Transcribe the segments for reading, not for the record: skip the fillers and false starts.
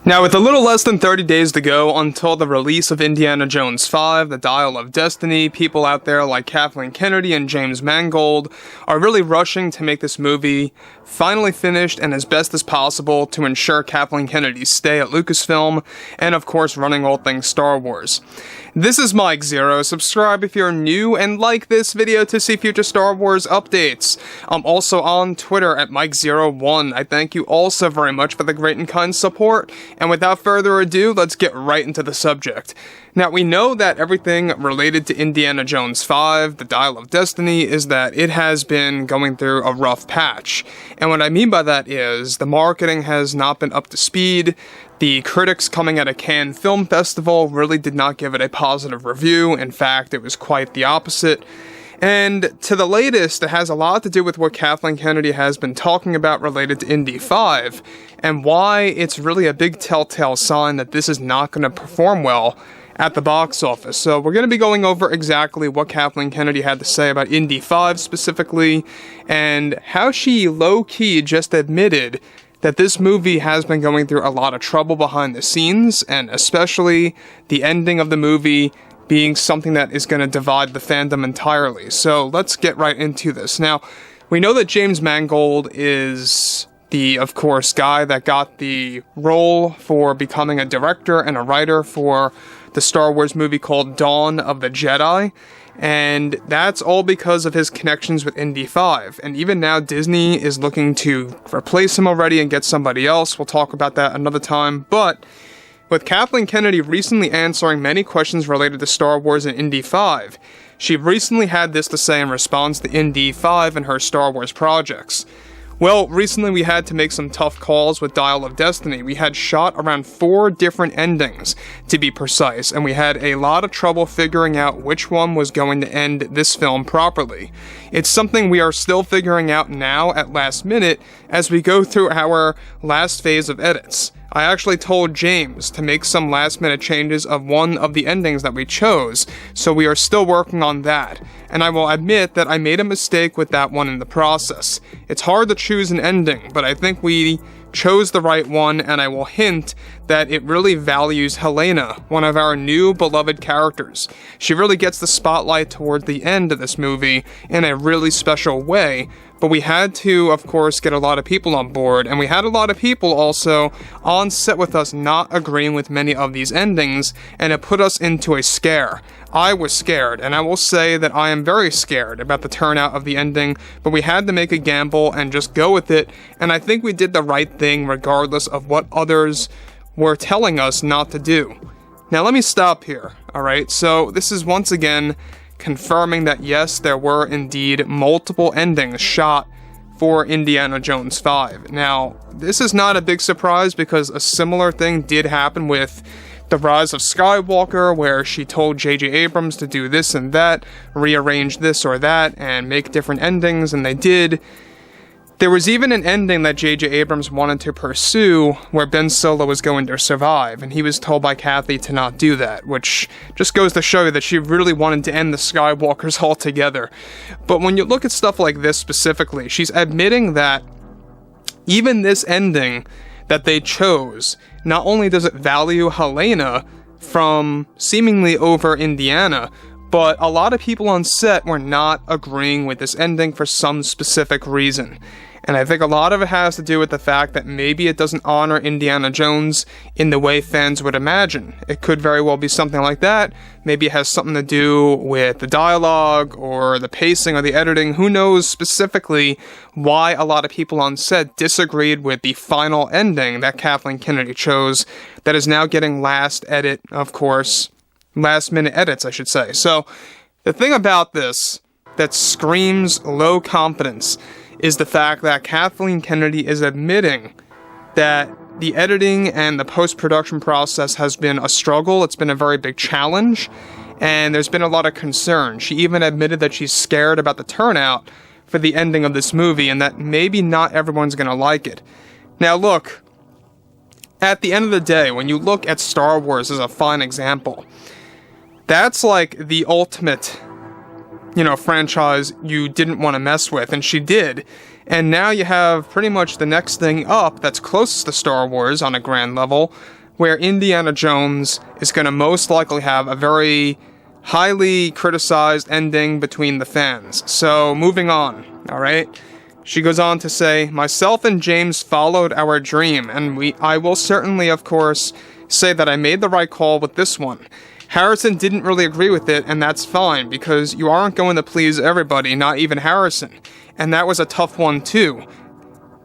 Now, with a little less than 30 days to go until the release of Indiana Jones 5, The Dial of Destiny, people out there like Kathleen Kennedy and James Mangold are really rushing to make this movie finally finished and as best as possible to ensure Kathleen Kennedy's stay at Lucasfilm, and of course running all things Star Wars. This is Mike Zero. Subscribe if you're new and like this video to see future Star Wars updates. I'm also on Twitter at Mike01. I thank you all so very much for the great and kind support. And without further ado, let's get right into the subject. Now, we know that everything related to Indiana Jones 5, The Dial of Destiny, is that it has been going through a rough patch. And what I mean by that is, the marketing has not been up to speed. The critics coming at a Cannes Film Festival really did not give it a positive review. In fact, it was quite the opposite. And to the latest, it has a lot to do with what Kathleen Kennedy has been talking about related to Indy 5, and why it's really a big telltale sign that this is not going to perform well at the box office. So we're going to be going over exactly what Kathleen Kennedy had to say about Indy 5 specifically, and how she low-key just admitted that this movie has been going through a lot of trouble behind the scenes, and especially the ending of the movie being something that is going to divide the fandom entirely. So let's get right into this. Now, we know that James Mangold is the, of course, guy that got the role for becoming a director and a writer for the Star Wars movie called Dawn of the Jedi, and that's all because of his connections with Indy 5. And even now, Disney is looking to replace him already and get somebody else. We'll talk about that another time, but with Kathleen Kennedy recently answering many questions related to Star Wars and Indy 5, she recently had this to say in response to Indy 5 and her Star Wars projects. Well, recently we had to make some tough calls with Dial of Destiny. We had shot around 4 different endings, to be precise, and we had a lot of trouble figuring out which one was going to end this film properly. It's something we are still figuring out now at last minute as we go through our last phase of edits. I actually told James to make some last-minute changes of one of the endings that we chose, so we are still working on that, and I will admit that I made a mistake with that one in the process. It's hard to choose an ending, but I think we chose the right one, and I will hint that it really values Helena, one of our new beloved characters. She really gets the spotlight towards the end of this movie in a really special way, but we had to, of course, get a lot of people on board, and we had a lot of people also on set with us not agreeing with many of these endings, and it put us into a scare. I was scared, and I will say that I am very scared about the turnout of the ending, but we had to make a gamble and just go with it, and I think we did the right thing regardless of what others were telling us not to do. Now let me stop here, alright? So this is once again confirming that yes, there were indeed multiple endings shot for Indiana Jones 5. Now, this is not a big surprise because a similar thing did happen with The Rise of Skywalker, where she told J.J. Abrams to do this and that, rearrange this or that, and make different endings, and they did. There was even an ending that J.J. Abrams wanted to pursue where Ben Solo was going to survive, and he was told by Kathy to not do that, which just goes to show you that she really wanted to end the Skywalkers altogether. But when you look at stuff like this specifically, she's admitting that even this ending that they chose, not only does it value Helena from seemingly over Indiana, but a lot of people on set were not agreeing with this ending for some specific reason. And I think a lot of it has to do with the fact that maybe it doesn't honor Indiana Jones in the way fans would imagine. It could very well be something like that. Maybe it has something to do with the dialogue or the pacing or the editing. Who knows specifically why a lot of people on set disagreed with the final ending that Kathleen Kennedy chose that is now getting last minute edits, I should say. So the thing about this that screams low confidence is the fact that Kathleen Kennedy is admitting that the editing and the post-production process has been a struggle. It's been a very big challenge, and there's been a lot of concern. She even admitted that she's scared about the turnout for the ending of this movie, and that maybe not everyone's going to like it. Now look, at the end of the day, when you look at Star Wars as a fine example, that's like the ultimate franchise you didn't want to mess with, and she did. And now you have pretty much the next thing up that's closest to Star Wars on a grand level, where Indiana Jones is going to most likely have a very highly criticized ending between the fans. So, moving on, alright? She goes on to say, myself and James followed our dream, and I will certainly, of course, say that I made the right call with this one. Harrison didn't really agree with it, and that's fine, because you aren't going to please everybody, not even Harrison. And that was a tough one, too.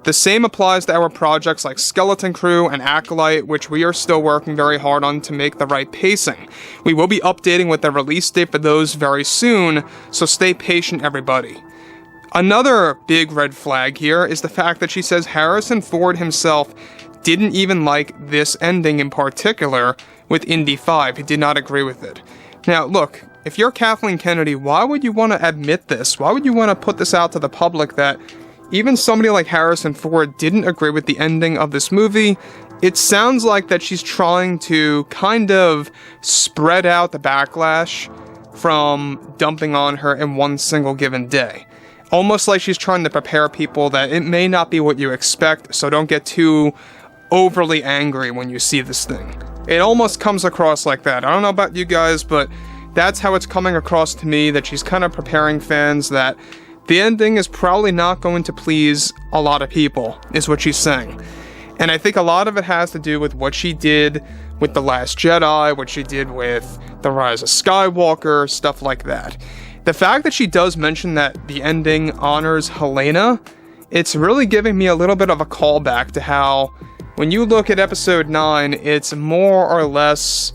The same applies to our projects like Skeleton Crew and Acolyte, which we are still working very hard on to make the right pacing. We will be updating with the release date for those very soon, so stay patient, everybody. Another big red flag here is the fact that she says Harrison Ford himself didn't even like this ending in particular with Indy 5. He did not agree with it. Now, look, if you're Kathleen Kennedy, why would you want to admit this? Why would you want to put this out to the public that even somebody like Harrison Ford didn't agree with the ending of this movie? It sounds like that she's trying to kind of spread out the backlash from dumping on her in one single given day. Almost like she's trying to prepare people that it may not be what you expect, so don't get too overly angry when you see this thing. It almost comes across like that. I don't know about you guys, but that's how it's coming across to me, that she's kind of preparing fans that the ending is probably not going to please a lot of people, is what she's saying. And I think a lot of it has to do with what she did with The Last Jedi, what she did with The Rise of Skywalker, stuff like that. The fact that she does mention that the ending honors Helena, it's really giving me a little bit of a callback to how, when you look at Episode 9, it's more or less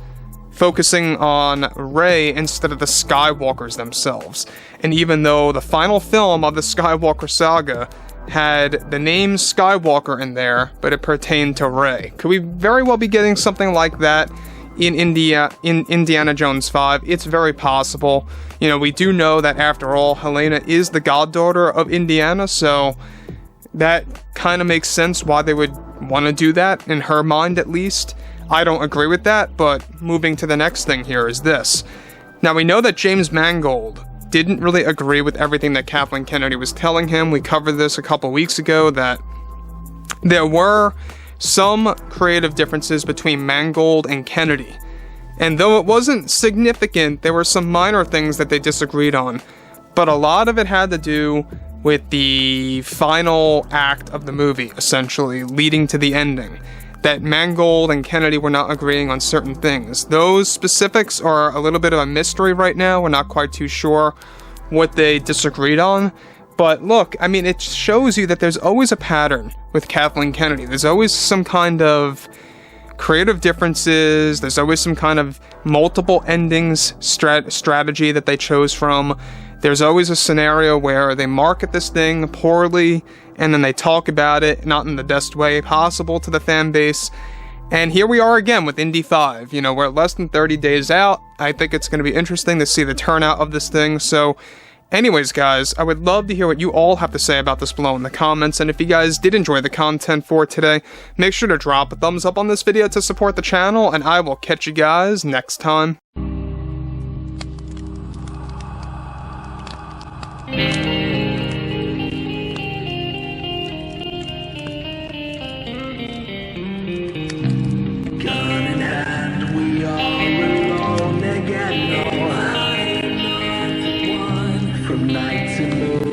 focusing on Rey instead of the Skywalkers themselves. And even though the final film of the Skywalker saga had the name Skywalker in there, but it pertained to Rey. Could we very well be getting something like that in Indiana Jones 5? It's very possible. You know, we do know that after all, Helena is the goddaughter of Indiana, so that kind of makes sense why they would want to do that, in her mind at least. I don't agree with that, but moving to the next thing here is this. Now, we know that James Mangold didn't really agree with everything that Kathleen Kennedy was telling him. We covered this a couple weeks ago, that there were some creative differences between Mangold and Kennedy. And though it wasn't significant, there were some minor things that they disagreed on. But a lot of it had to do with the final act of the movie, essentially, leading to the ending. That Mangold and Kennedy were not agreeing on certain things. Those specifics are a little bit of a mystery right now. We're not quite too sure what they disagreed on. But look, I mean, it shows you that there's always a pattern with Kathleen Kennedy. There's always some kind of creative differences. There's always some kind of multiple endings strategy that they chose from. There's always a scenario where they market this thing poorly, and then they talk about it, not in the best way possible to the fan base. And here we are again with Indy 5. You know, we're less than 30 days out. I think it's going to be interesting to see the turnout of this thing. So, anyways, guys, I would love to hear what you all have to say about this below in the comments. And if you guys did enjoy the content for today, make sure to drop a thumbs up on this video to support the channel, and I will catch you guys next time. From night to moon.